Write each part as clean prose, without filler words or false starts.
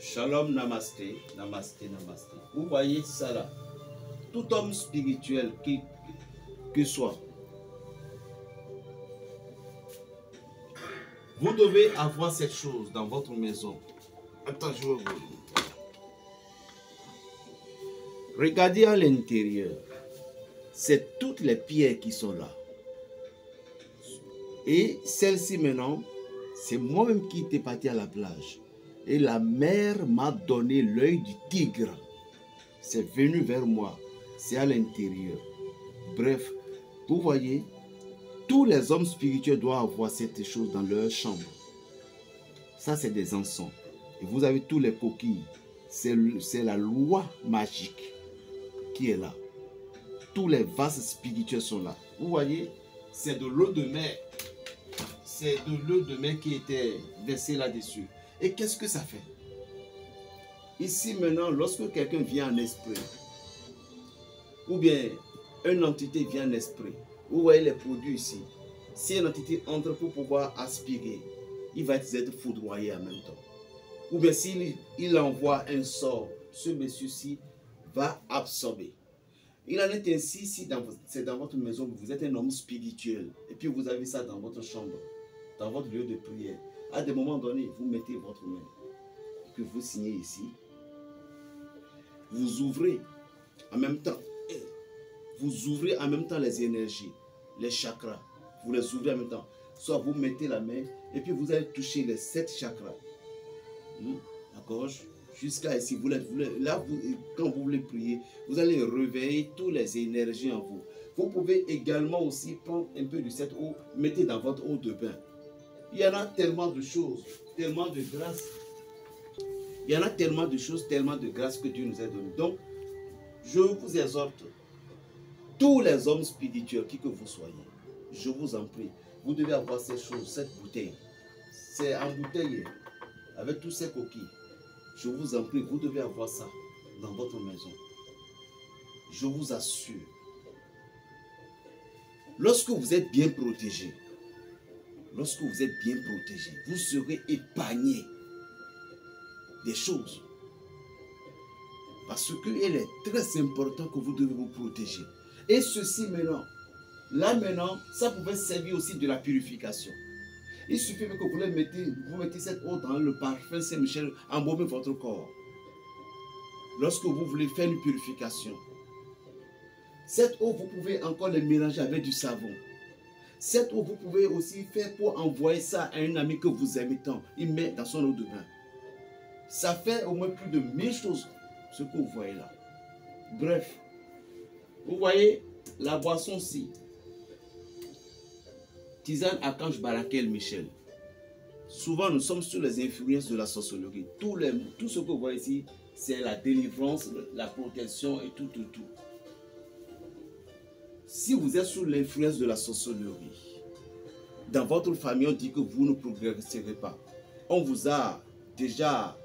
Shalom, namasté, namasté, namasté. Vous voyez ça là? Tout homme spirituel que soit, vous devez avoir cette chose dans votre maison. Attends, je vais vous. Regardez à l'intérieur. C'est toutes les pierres qui sont là. Et celle-ci maintenant, c'est moi-même qui étais parti à la plage. Et la mer m'a donné l'œil du tigre. C'est venu vers moi. C'est à l'intérieur. Bref, vous voyez, tous les hommes spirituels doivent avoir cette chose dans leur chambre. Ça, c'est des encens. Et vous avez tous les coquilles. C'est la loi magique qui est là. Tous les vases spirituels sont là. Vous voyez, c'est de l'eau de mer. C'est de l'eau de mer qui était versée là-dessus. Et qu'est-ce que ça fait? Ici maintenant, lorsque quelqu'un vient en esprit, ou bien une entité vient en esprit, vous voyez les produits ici. Si une entité entre pour pouvoir aspirer, il va être foudroyé en même temps. Ou bien s'il envoie un sort, ce monsieur-ci va absorber. Il en est ainsi si c'est dans votre maison, vous êtes un homme spirituel, et puis vous avez ça dans votre chambre, dans votre lieu de prière. À des moments donnés, vous mettez votre main, que vous signez ici. Vous ouvrez en même temps. Vous ouvrez en même temps les énergies, les chakras. Vous les ouvrez en même temps. Soit vous mettez la main, et puis vous allez toucher les 7 chakras. La gorge, jusqu'à ici. Quand vous voulez prier, vous allez réveiller toutes les énergies en vous. Vous pouvez également aussi prendre un peu de cette eau, mettez dans votre eau de bain. Il y en a tellement de choses, tellement de grâce. Il y en a tellement de choses, tellement de grâce que Dieu nous a donné. Donc, je vous exhorte, tous les hommes spirituels, qui que vous soyez, je vous en prie, vous devez avoir ces choses, cette bouteille. C'est embouteillé avec tous ces coquilles. Je vous en prie, vous devez avoir ça dans votre maison. Je vous assure. Lorsque vous êtes bien protégé, vous serez épargné des choses. Parce qu'il est très important que vous devez vous protéger. Et ceci maintenant, là maintenant, ça pouvait servir aussi de la purification. Il suffit que vous mettez cette eau dans le parfum Saint-Michel, embaumer votre corps. Lorsque vous voulez faire une purification, cette eau, vous pouvez encore la mélanger avec du savon. Cette eau, vous pouvez aussi faire pour envoyer ça à un ami que vous aimez tant. Il met dans son eau de bain. Ça fait au moins plus de 1000 choses, ce que vous voyez là. Bref, vous voyez la boisson-ci. Tisane Archange Barakel Michel. Souvent, nous sommes sur les influences de la sorcellerie. Tout ce que vous voyez ici, c'est la délivrance, la protection et tout. Si vous êtes sous l'influence de la sorcellerie, dans votre famille, on dit que vous ne progresserez pas. On vous a déjà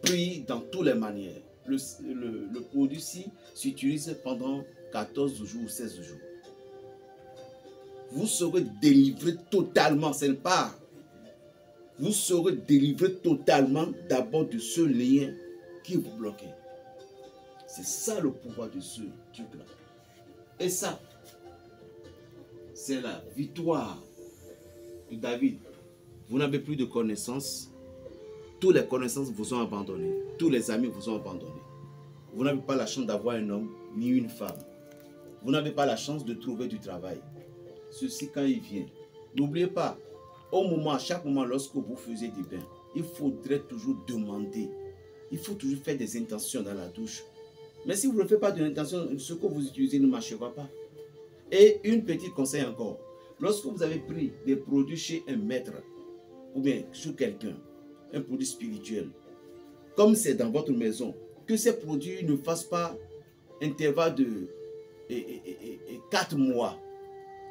pris dans toutes les manières. Le produit-ci s'utilise pendant 14 jours ou 16 jours. Vous serez délivré totalement, c'est pas. Vous serez délivré totalement d'abord de ce lien qui vous bloque. C'est ça le pouvoir de ce truc-là. Et ça, c'est la victoire de David. Vous n'avez plus de connaissances. Toutes les connaissances vous ont abandonné. Tous les amis vous ont abandonné. Vous n'avez pas la chance d'avoir un homme ni une femme. Vous n'avez pas la chance de trouver du travail. Ceci quand il vient. N'oubliez pas, à chaque moment, lorsque vous faisiez des bains, il faudrait toujours demander. Il faut toujours faire des intentions dans la douche. Mais si vous ne faites pas de l'intention, ce que vous utilisez ne marchera pas. Et une petite conseil encore. Lorsque vous avez pris des produits chez un maître, ou bien chez quelqu'un, un produit spirituel, comme c'est dans votre maison, que ces produits ne fassent pas intervalle de 4 mois.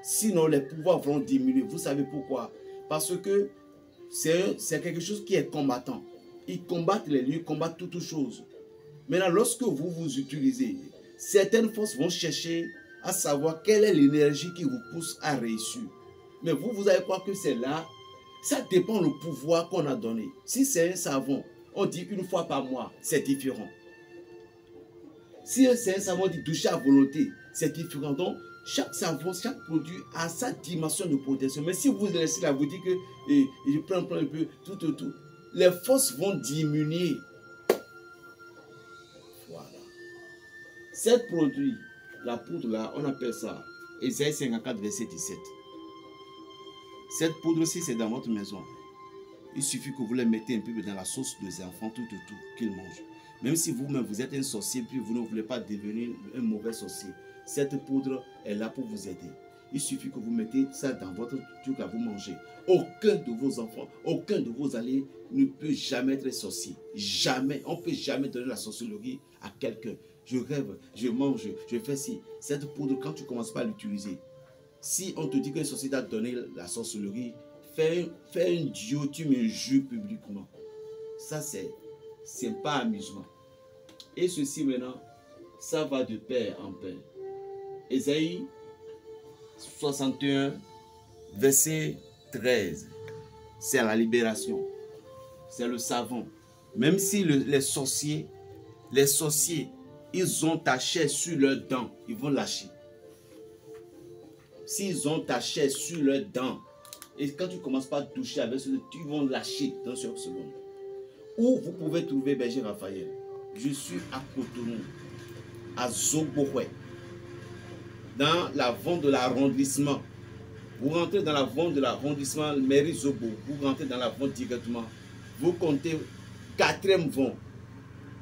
Sinon, les pouvoirs vont diminuer. Vous savez pourquoi? Parce que c'est quelque chose qui est combattant. Ils combattent les lieux, ils combattent toutes choses. Maintenant, lorsque vous utilisez, certaines forces vont chercher à savoir quelle est l'énergie qui vous pousse à réussir. Mais vous allez croire que c'est là. Ça dépend du pouvoir qu'on a donné. Si c'est un savon, on dit une fois par mois, c'est différent. Si c'est un savon dit toucher à volonté, c'est différent. Donc, chaque savon, chaque produit a sa dimension de protection. Mais si vous laissez là, vous dites que je prends un peu, tout, les forces vont diminuer. Voilà. Cet produit, la poudre là, on appelle ça Ésaïe 54, verset 17. Cette poudre aussi, c'est dans votre maison. Il suffit que vous les mettez un peu dans la sauce des enfants, tout, qu'ils mangent. Même si vous-même, vous êtes un sorcier, puis vous ne voulez pas devenir un mauvais sorcier, cette poudre est là pour vous aider. Il suffit que vous mettez ça dans votre truc à vous manger. Aucun de vos enfants, aucun de vos alliés ne peut jamais être sorcier. Jamais. On ne peut jamais donner la sorcellerie à quelqu'un. Je rêve, je mange, je fais ci. Cette poudre, quand tu ne commences pas à l'utiliser, si on te dit qu'un sorcier t'a donné la sorcellerie, fais un duo, tu m'injures publiquement. Ça, c'est pas amusement. Et ceci maintenant, ça va de pair en pair. Ésaïe 61, verset 13. C'est la libération. C'est le savon. Même si les sorciers, ils ont ta chair sur leurs dents, ils vont lâcher. S'ils ont ta chair sur leurs dents, et quand tu ne commences pas à toucher avec ceux, tu vas lâcher dans ce seconde. Où vous pouvez trouver Berger Raphaël. Je suis à Cotonou, à Zobohoué, dans la vente de l'arrondissement. Vous rentrez dans la vente de l'arrondissement, mairie Zobo, vous rentrez dans la vente directement. Vous comptez 4e vent.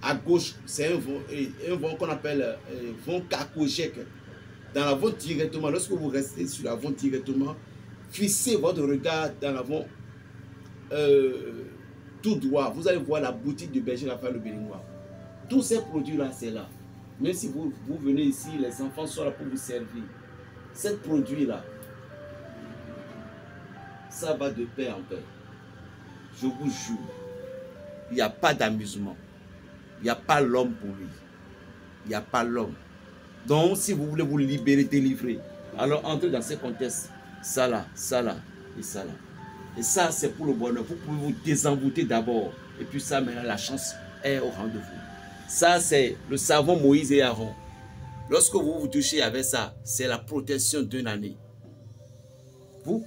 À gauche, c'est un vent qu'on appelle vent Kakojek. Dans la vente directement, lorsque vous restez sur la vente directement, fixez votre regard dans la vente tout droit. Vous allez voir la boutique du Berger Raphaël le Béninois. Tous ces produits-là, c'est là. Même si vous venez ici, les enfants sont là pour vous servir. Ces produits-là, ça va de pair en pair. Je vous jure, il n'y a pas d'amusement. Il n'y a pas l'homme pour lui. Il n'y a pas l'homme. Donc, si vous voulez vous libérer, délivrer, alors entrez dans ces contextes. Ça là, et ça là. Et ça, c'est pour le bonheur. Vous pouvez vous désenvoûter d'abord. Et puis ça, maintenant, la chance est au rendez-vous. Ça, c'est le savon Moïse et Aaron. Lorsque vous vous touchez avec ça, c'est la protection d'une année. Vous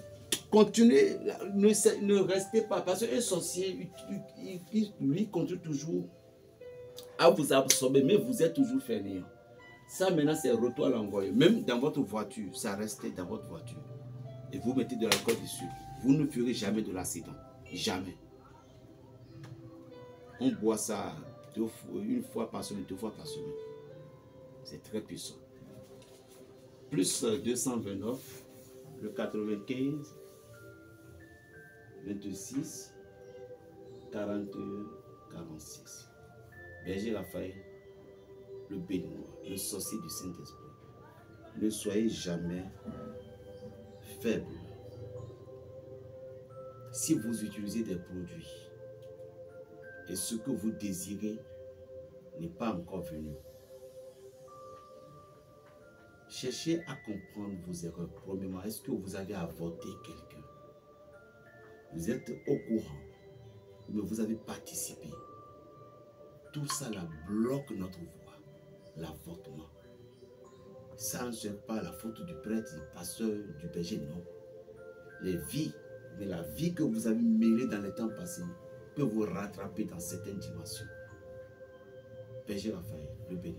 continuez, ne restez pas. Parce qu'un sorcier, lui, continue toujours à vous absorber, mais vous êtes toujours fainéant. Ça, maintenant, c'est retour à l'envoyer. Même dans votre voiture, ça reste dans votre voiture. Et vous mettez de l'alcool dessus. Vous ne ferez jamais de l'accident. Jamais. On boit ça une fois par semaine, 2 fois par semaine. C'est très puissant. Plus 229, le 95, 26, 41, 46. Berger Raphaël, le Béninois, le sorcier du Saint-Esprit. Ne soyez jamais faible. Si vous utilisez des produits et ce que vous désirez n'est pas encore venu, cherchez à comprendre vos erreurs. Premièrement, est-ce que vous avez avorté quelqu'un? Vous êtes au courant, mais vous avez participé. Tout ça là bloque notre voie, l'avortement. Ça ne c'est pas la faute du prêtre, du pasteur, du berger, non. Les vies, mais la vie que vous avez mêlée dans les temps passés peut vous rattraper dans certaines dimensions. Berger Raphaël, le béni.